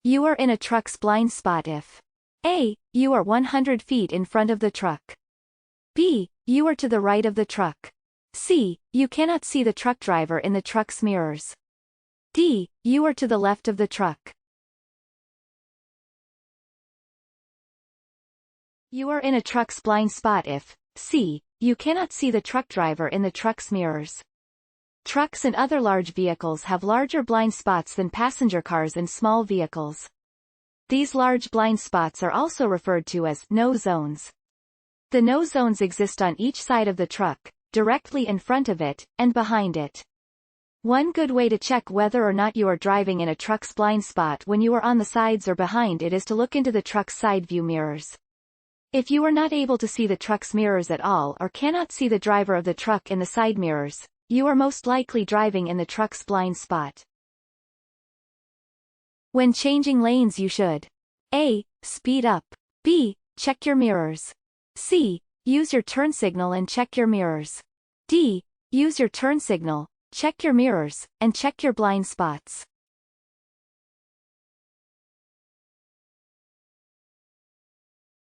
You are in a truck's blind spot if A. You are 100 feet in front of the truck. B. You are to the right of the truck. C. You cannot see the truck driver in the truck's mirrors. D. You are to the left of the truck. You are in a truck's blind spot if C. You cannot see the truck driver in the truck's mirrors. Trucks and other large vehicles have larger blind spots than passenger cars and small vehicles. These large blind spots are also referred to as no zones. The no zones exist on each side of the truck, directly in front of it, and behind it. One good way to check whether or not you are driving in a truck's blind spot when you are on the sides or behind it is to look into the truck's side view mirrors. If you are not able to see the truck's mirrors at all or cannot see the driver of the truck in the side mirrors, you are most likely driving in the truck's blind spot. When changing lanes you should A. Speed up. B. Check your mirrors. C. Use your turn signal and check your mirrors. D. Use your turn signal, check your mirrors, and check your blind spots.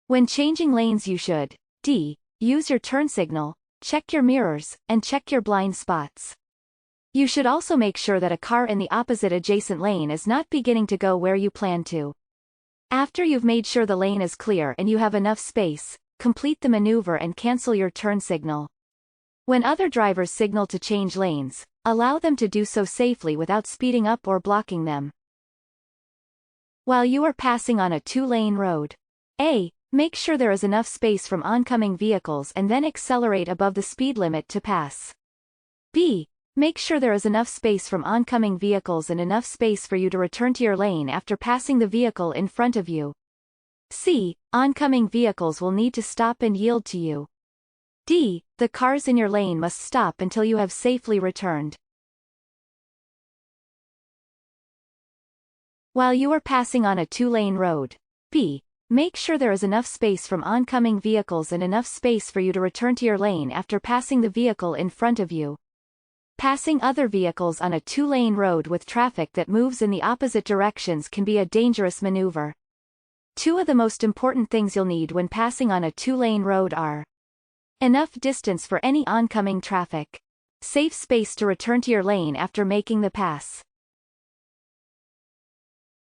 When changing lanes you should D. Use your turn signal, check your mirrors, and check your blind spots. You should also make sure that a car in the opposite adjacent lane is not beginning to go where you plan to. After you've made sure the lane is clear and you have enough space, complete the maneuver and cancel your turn signal. When other drivers signal to change lanes, allow them to do so safely without speeding up or blocking them. While you are passing on a two-lane road, A. Make sure there is enough space from oncoming vehicles and then accelerate above the speed limit to pass. B. Make sure there is enough space from oncoming vehicles and enough space for you to return to your lane after passing the vehicle in front of you. C. Oncoming vehicles will need to stop and yield to you. D. The cars in your lane must stop until you have safely returned. While you are passing on a two-lane road, B. Make sure there is enough space from oncoming vehicles and enough space for you to return to your lane after passing the vehicle in front of you. Passing other vehicles on a two-lane road with traffic that moves in the opposite directions can be a dangerous maneuver. Two of the most important things you'll need when passing on a two-lane road are enough distance for any oncoming traffic, safe space to return to your lane after making the pass.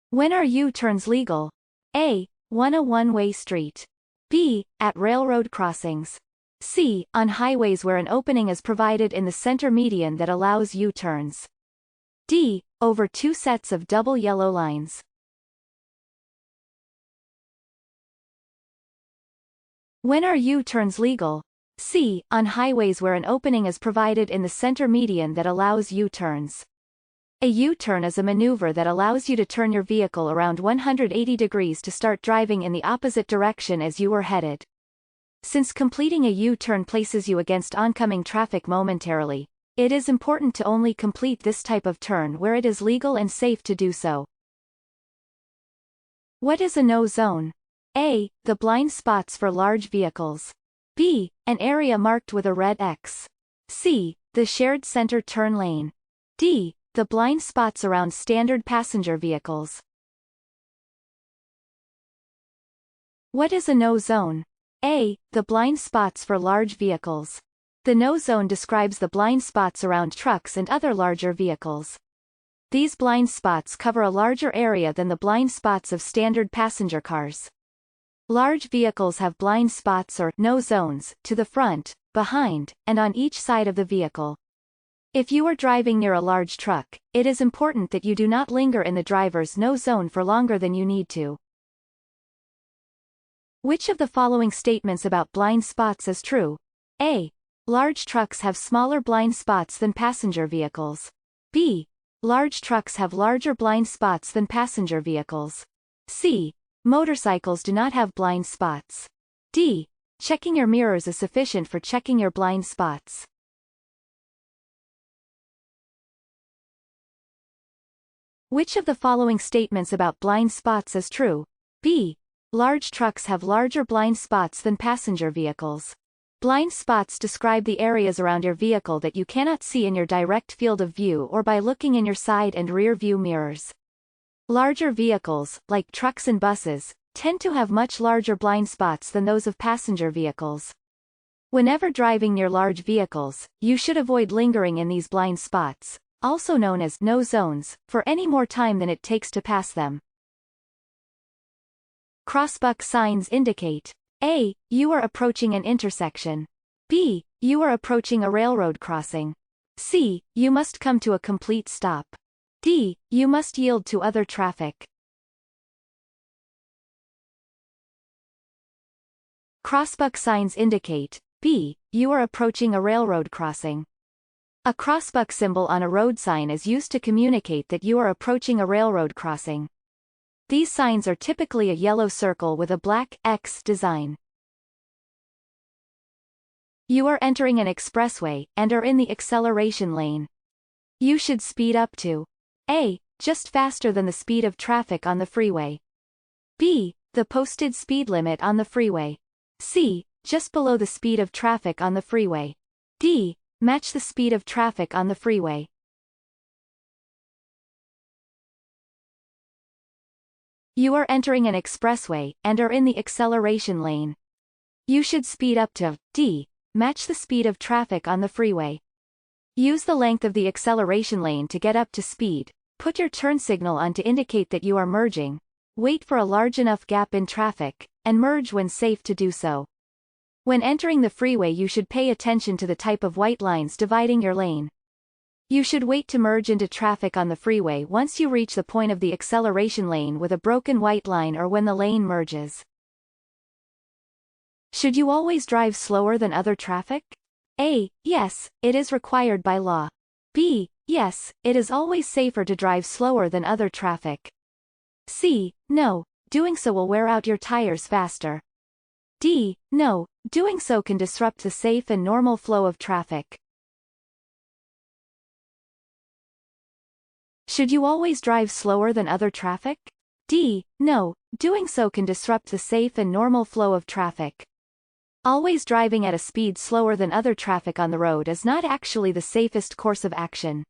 When are U-turns legal? A. On a one-way street. B. At railroad crossings. C. On highways where an opening is provided in the center median that allows U-turns. D. Over two sets of double yellow lines. When are U-turns legal? C. On highways where an opening is provided in the center median that allows U-turns. A U-turn is a maneuver that allows you to turn your vehicle around 180 degrees to start driving in the opposite direction as you were headed. Since completing a U-turn places you against oncoming traffic momentarily, it is important to only complete this type of turn where it is legal and safe to do so. What is a no zone? A. The blind spots for large vehicles. B. An area marked with a red X. C. The shared center turn lane. D. The blind spots around standard passenger vehicles. What is a no zone? A. The blind spots for large vehicles. The no zone describes the blind spots around trucks and other larger vehicles. These blind spots cover a larger area than the blind spots of standard passenger cars. Large vehicles have blind spots or no zones to the front, behind, and on each side of the vehicle. If you are driving near a large truck, it is important that you do not linger in the driver's no zone for longer than you need to. Which of the following statements about blind spots is true? A. Large trucks have smaller blind spots than passenger vehicles. B. Large trucks have larger blind spots than passenger vehicles. C. Motorcycles do not have blind spots. D. Checking your mirrors is sufficient for checking your blind spots. Which of the following statements about blind spots is true? B. Large trucks have larger blind spots than passenger vehicles. Blind spots describe the areas around your vehicle that you cannot see in your direct field of view or by looking in your side and rear view mirrors. Larger vehicles, like trucks and buses, tend to have much larger blind spots than those of passenger vehicles. Whenever driving near large vehicles, you should avoid lingering in these blind spots, also known as no zones, for any more time than it takes to pass them. Crossbuck signs indicate A. You are approaching an intersection. B. You are approaching a railroad crossing. C. You must come to a complete stop. D. You must yield to other traffic. Crossbuck signs indicate B. You are approaching a railroad crossing. A crossbuck symbol on a road sign is used to communicate that you are approaching a railroad crossing. These signs are typically a yellow circle with a black X design. You are entering an expressway and are in the acceleration lane. You should speed up to A. Just faster than the speed of traffic on the freeway. B. The posted speed limit on the freeway. C. Just below the speed of traffic on the freeway. D. Match the speed of traffic on the freeway. You are entering an expressway and are in the acceleration lane. You should speed up to D. Match the speed of traffic on the freeway. Use the length of the acceleration lane to get up to speed. Put your turn signal on to indicate that you are merging. Wait for a large enough gap in traffic, and merge when safe to do so. When entering the freeway, you should pay attention to the type of white lines dividing your lane. You should wait to merge into traffic on the freeway once you reach the point of the acceleration lane with a broken white line or when the lane merges. Should you always drive slower than other traffic? A. Yes, it is required by law. B. Yes, it is always safer to drive slower than other traffic. C. No, doing so will wear out your tires faster. D. No, doing so can disrupt the safe and normal flow of traffic. Should you always drive slower than other traffic? D. No, doing so can disrupt the safe and normal flow of traffic. Always driving at a speed slower than other traffic on the road is not actually the safest course of action.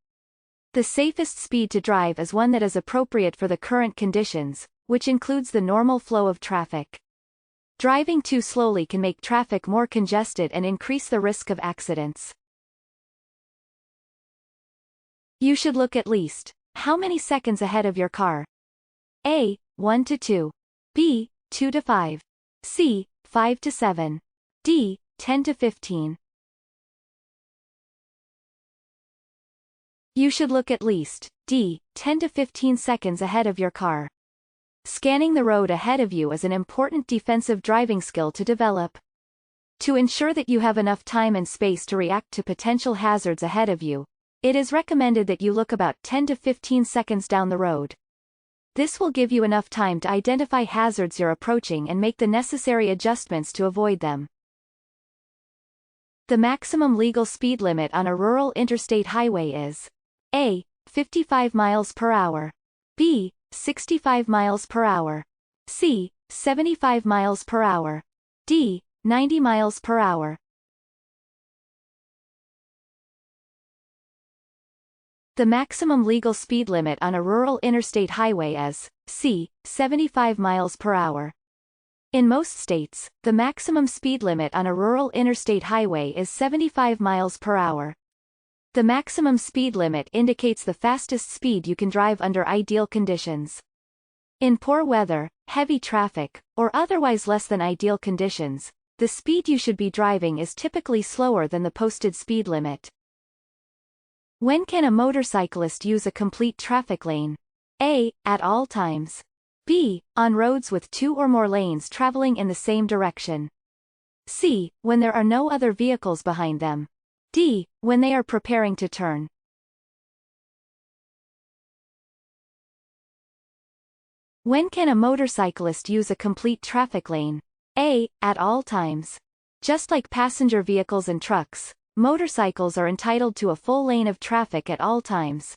The safest speed to drive is one that is appropriate for the current conditions, which includes the normal flow of traffic. Driving too slowly can make traffic more congested and increase the risk of accidents. You should look at least how many seconds ahead of your car? A. 1 to 2. B. 2 to 5. C. 5 to 7. D. 10 to 15. You should look at least D. 10 to 15 seconds ahead of your car. Scanning the road ahead of you is an important defensive driving skill to develop. To ensure that you have enough time and space to react to potential hazards ahead of you, it is recommended that you look about 10 to 15 seconds down the road. This will give you enough time to identify hazards you're approaching and make the necessary adjustments to avoid them. The maximum legal speed limit on a rural interstate highway is A. 55 miles per hour. B. 65 miles per hour. C. 75 miles per hour. D. 90 miles per hour. The maximum legal speed limit on a rural interstate highway is C. 75 miles per hour. In most states, the maximum speed limit on a rural interstate highway is 75 miles per hour. The maximum speed limit indicates the fastest speed you can drive under ideal conditions. In poor weather, heavy traffic, or otherwise less than ideal conditions, the speed you should be driving is typically slower than the posted speed limit. When can a motorcyclist use a complete traffic lane? A. At all times. B. On roads with 2 or more lanes traveling in the same direction. C. When there are no other vehicles behind them. D. When they are preparing to turn. When can a motorcyclist use a complete traffic lane? A. At all times. Just like passenger vehicles and trucks, motorcycles are entitled to a full lane of traffic at all times.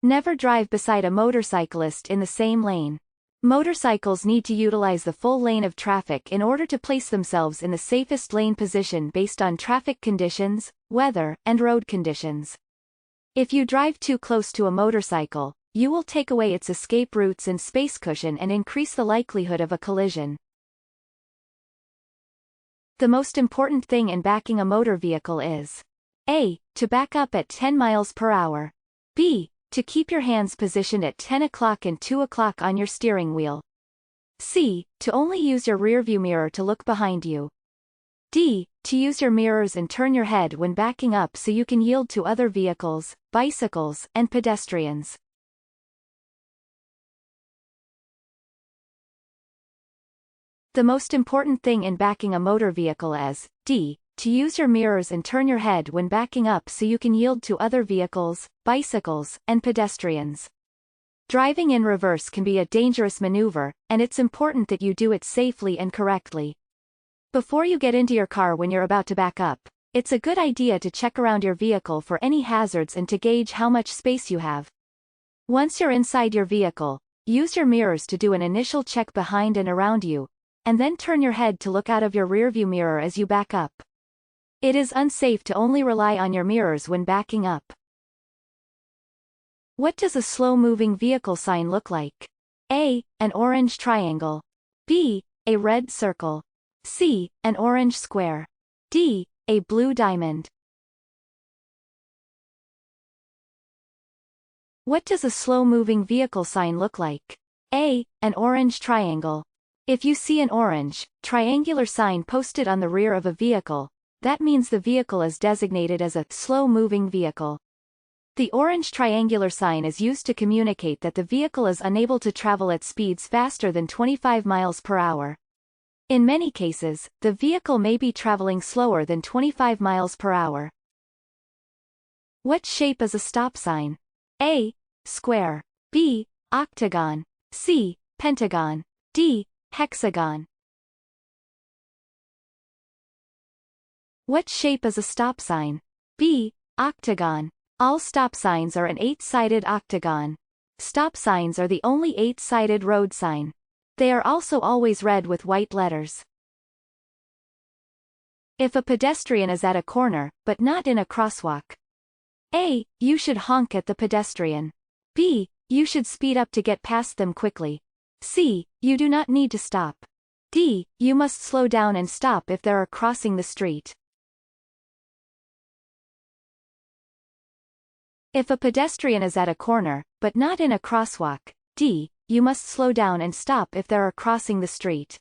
Never drive beside a motorcyclist in the same lane. Motorcycles need to utilize the full lane of traffic in order to place themselves in the safest lane position based on traffic conditions, weather, and road conditions. If you drive too close to a motorcycle, you will take away its escape routes and space cushion and increase the likelihood of a collision. The most important thing in backing a motor vehicle is A. To back up at 10 miles per hour. B. To keep your hands positioned at 10 o'clock and 2 o'clock on your steering wheel. C. To only use your rearview mirror to look behind you. D. To use your mirrors and turn your head when backing up so you can yield to other vehicles, bicycles, and pedestrians. The most important thing in backing a motor vehicle is D. To use your mirrors and turn your head when backing up so you can yield to other vehicles, bicycles, and pedestrians. Driving in reverse can be a dangerous maneuver, and it's important that you do it safely and correctly. Before you get into your car when you're about to back up, it's a good idea to check around your vehicle for any hazards and to gauge how much space you have. Once you're inside your vehicle, use your mirrors to do an initial check behind and around you, and then turn your head to look out of your rearview mirror as you back up. It is unsafe to only rely on your mirrors when backing up. What does a slow-moving vehicle sign look like? A. An orange triangle. B. A red circle. C. An orange square. D. A blue diamond. What does a slow-moving vehicle sign look like? A. An orange triangle. If you see an orange, triangular sign posted on the rear of a vehicle, that means the vehicle is designated as a slow-moving vehicle. The orange triangular sign is used to communicate that the vehicle is unable to travel at speeds faster than 25 miles per hour. In many cases, the vehicle may be traveling slower than 25 miles per hour. What shape is a stop sign? A. Square. B. Octagon. C. Pentagon. D. Hexagon. What shape is a stop sign? B. Octagon. All stop signs are an 8-sided octagon. Stop signs are the only 8-sided road sign. They are also always read with white letters. If a pedestrian is at a corner, but not in a crosswalk. A. You should honk at the pedestrian. B. You should speed up to get past them quickly. C. You do not need to stop. D. You must slow down and stop if they are crossing the street. If a pedestrian is at a corner, but not in a crosswalk. D. You must slow down and stop if they are crossing the street.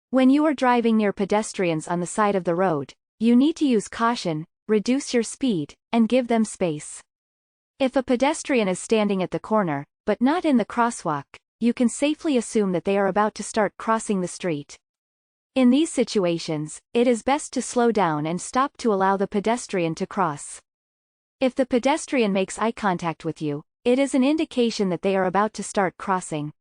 When you are driving near pedestrians on the side of the road, you need to use caution, reduce your speed, and give them space. If a pedestrian is standing at the corner, but not in the crosswalk, you can safely assume that they are about to start crossing the street. In these situations, it is best to slow down and stop to allow the pedestrian to cross. If the pedestrian makes eye contact with you, it is an indication that they are about to start crossing.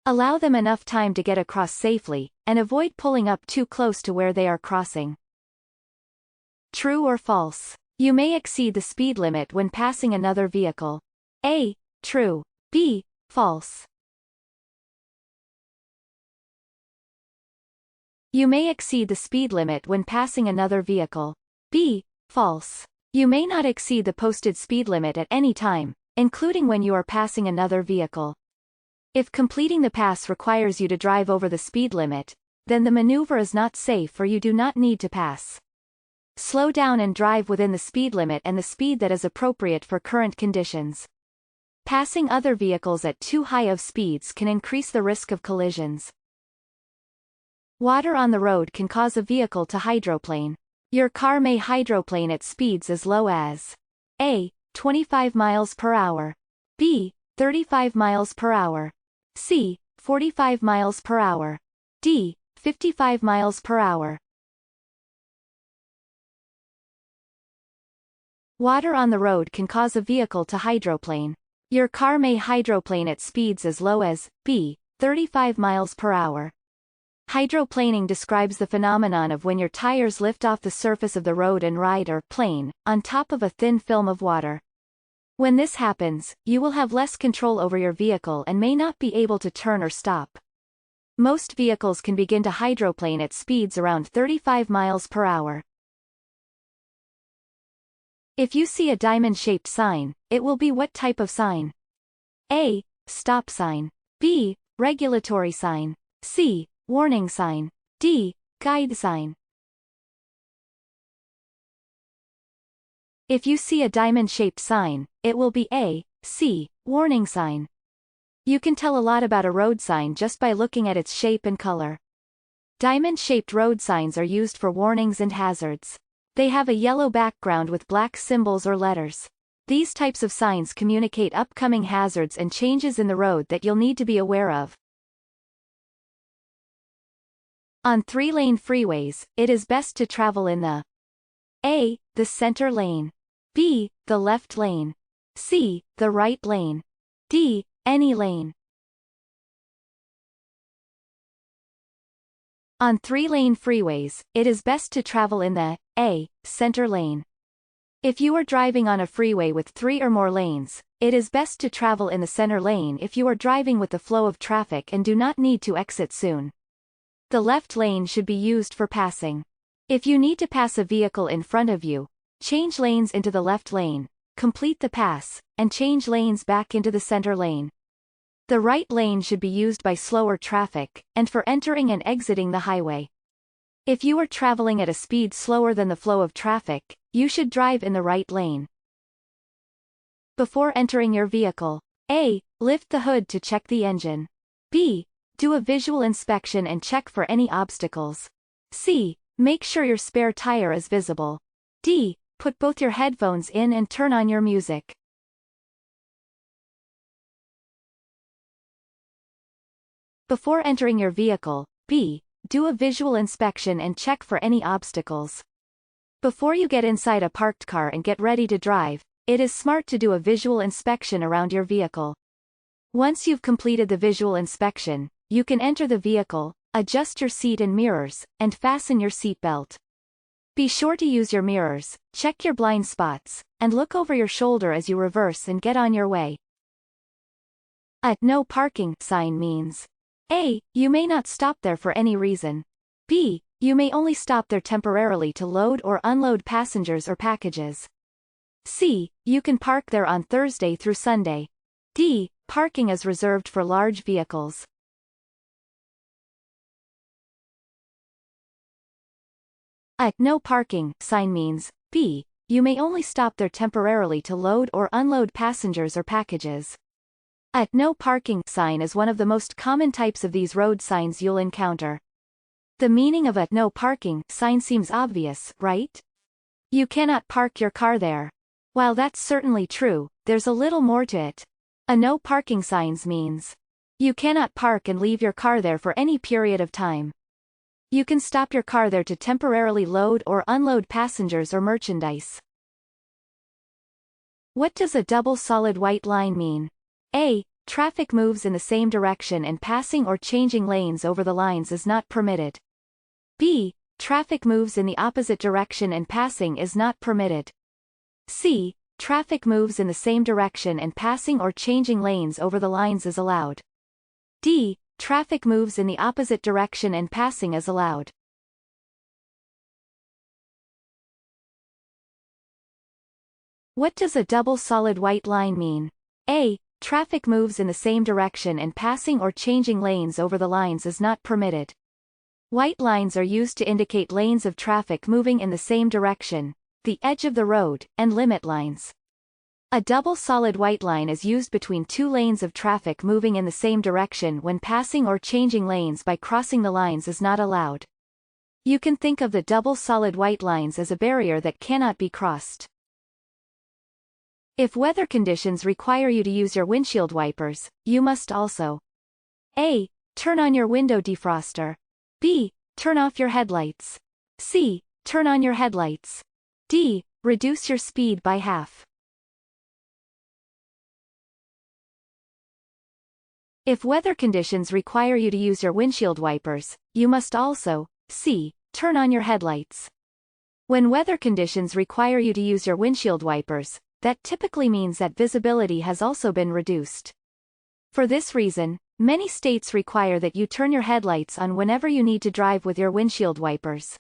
Allow them enough time to get across safely, and avoid pulling up too close to where they are crossing. True or false? You may exceed the speed limit when passing another vehicle. A. True. B. False. You may exceed the speed limit when passing another vehicle. B. False. You may not exceed the posted speed limit at any time, including when you are passing another vehicle. If completing the pass requires you to drive over the speed limit, then the maneuver is not safe or you do not need to pass. Slow down and drive within the speed limit and the speed that is appropriate for current conditions. Passing other vehicles at too high of speeds can increase the risk of collisions. Water on the road can cause a vehicle to hydroplane. Your car may hydroplane at speeds as low as A. 25 miles per hour. B. 35 miles per hour. C. 45 miles per hour. D. 55 miles per hour. Water on the road can cause a vehicle to hydroplane. Your car may hydroplane at speeds as low as B. 35 miles per hour. Hydroplaning describes the phenomenon of when your tires lift off the surface of the road and ride or plane on top of a thin film of water. When this happens, you will have less control over your vehicle and may not be able to turn or stop. Most vehicles can begin to hydroplane at speeds around 35 miles per hour. If you see a diamond-shaped sign, it will be what type of sign? A. Stop sign. B. Regulatory sign. C. Warning sign. D. Guide sign. If you see a diamond-shaped sign, it will be A. C. Warning sign. You can tell a lot about a road sign just by looking at its shape and color. Diamond-shaped road signs are used for warnings and hazards. They have a yellow background with black symbols or letters. These types of signs communicate upcoming hazards and changes in the road that you'll need to be aware of. On 3-lane freeways, it is best to travel in the A. The center lane. B. The left lane. C. The right lane. D. Any lane. On 3-lane freeways, it is best to travel in the A. Center lane. If you are driving on a freeway with 3 or more lanes, it is best to travel in the center lane if you are driving with the flow of traffic and do not need to exit soon. The left lane should be used for passing. If you need to pass a vehicle in front of you, change lanes into the left lane, complete the pass, and change lanes back into the center lane. The right lane should be used by slower traffic, and for entering and exiting the highway. If you are traveling at a speed slower than the flow of traffic, you should drive in the right lane. Before entering your vehicle, A. Lift the hood to check the engine. B. Do a visual inspection and check for any obstacles. C. Make sure your spare tire is visible. D. Put both your headphones in and turn on your music. Before entering your vehicle, B. Do a visual inspection and check for any obstacles. Before you get inside a parked car and get ready to drive, it is smart to do a visual inspection around your vehicle. Once you've completed the visual inspection, you can enter the vehicle, adjust your seat and mirrors, and fasten your seatbelt. Be sure to use your mirrors, check your blind spots, and look over your shoulder as you reverse and get on your way. A no parking sign means A. You may not stop there for any reason. B. You may only stop there temporarily to load or unload passengers or packages. C. You can park there on Thursday through Sunday. D. Parking is reserved for large vehicles. A no parking sign means B. You may only stop there temporarily to load or unload passengers or packages. A no parking sign is one of the most common types of these road signs you'll encounter. The meaning of a no parking sign seems obvious, right? You cannot park your car there. While that's certainly true, there's a little more to it. A no parking signs means you cannot park and leave your car there for any period of time. You can stop your car there to temporarily load or unload passengers or merchandise. What does a double solid white line mean? A. Traffic moves in the same direction and passing or changing lanes over the lines is not permitted. B. Traffic moves in the opposite direction and passing is not permitted. C. Traffic moves in the same direction and passing or changing lanes over the lines is allowed. D. Traffic moves in the opposite direction and passing is allowed. What does a double solid white line mean? A. Traffic moves in the same direction and passing or changing lanes over the lines is not permitted. White lines are used to indicate lanes of traffic moving in the same direction, the edge of the road, and limit lines. A double solid white line is used between 2 lanes of traffic moving in the same direction when passing or changing lanes by crossing the lines is not allowed. You can think of the double solid white lines as a barrier that cannot be crossed. If weather conditions require you to use your windshield wipers, you must also A. Turn on your window defroster. B. Turn off your headlights. C. Turn on your headlights. D. Reduce your speed by half. If weather conditions require you to use your windshield wipers, you must also C. Turn on your headlights. When weather conditions require you to use your windshield wipers, that typically means that visibility has also been reduced. For this reason, many states require that you turn your headlights on whenever you need to drive with your windshield wipers.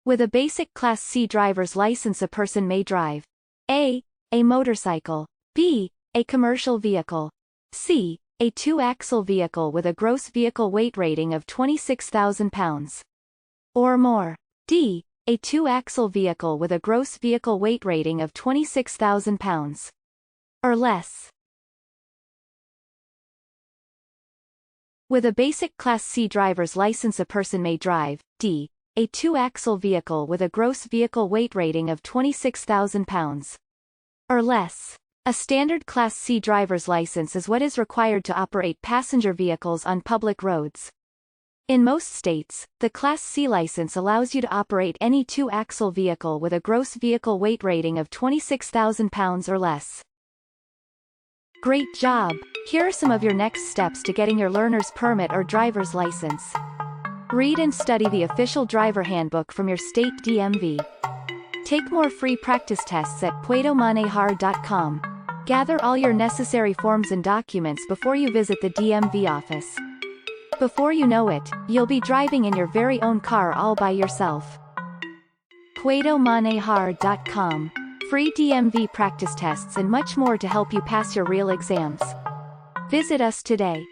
With a basic Class C driver's license, a person may drive A. A motorcycle. B. A commercial vehicle. C. A two-axle vehicle with a gross vehicle weight rating of 26,000 pounds. Or more. D. A two-axle vehicle with a gross vehicle weight rating of 26,000 pounds. Or less. With a basic Class C driver's license, a person may drive, D. A two-axle vehicle with a gross vehicle weight rating of 26,000 pounds. Or less. A standard Class C driver's license is what is required to operate passenger vehicles on public roads. In most states, the Class C license allows you to operate any two-axle vehicle with a gross vehicle weight rating of 26,000 pounds or less. Great job! Here are some of your next steps to getting your learner's permit or driver's license. Read and study the official driver handbook from your state DMV. Take more free practice tests at puedomanejar.com. Gather all your necessary forms and documents before you visit the DMV office. Before you know it, you'll be driving in your very own car all by yourself. puedomanejar.com. Free DMV practice tests and much more to help you pass your real exams. Visit us today.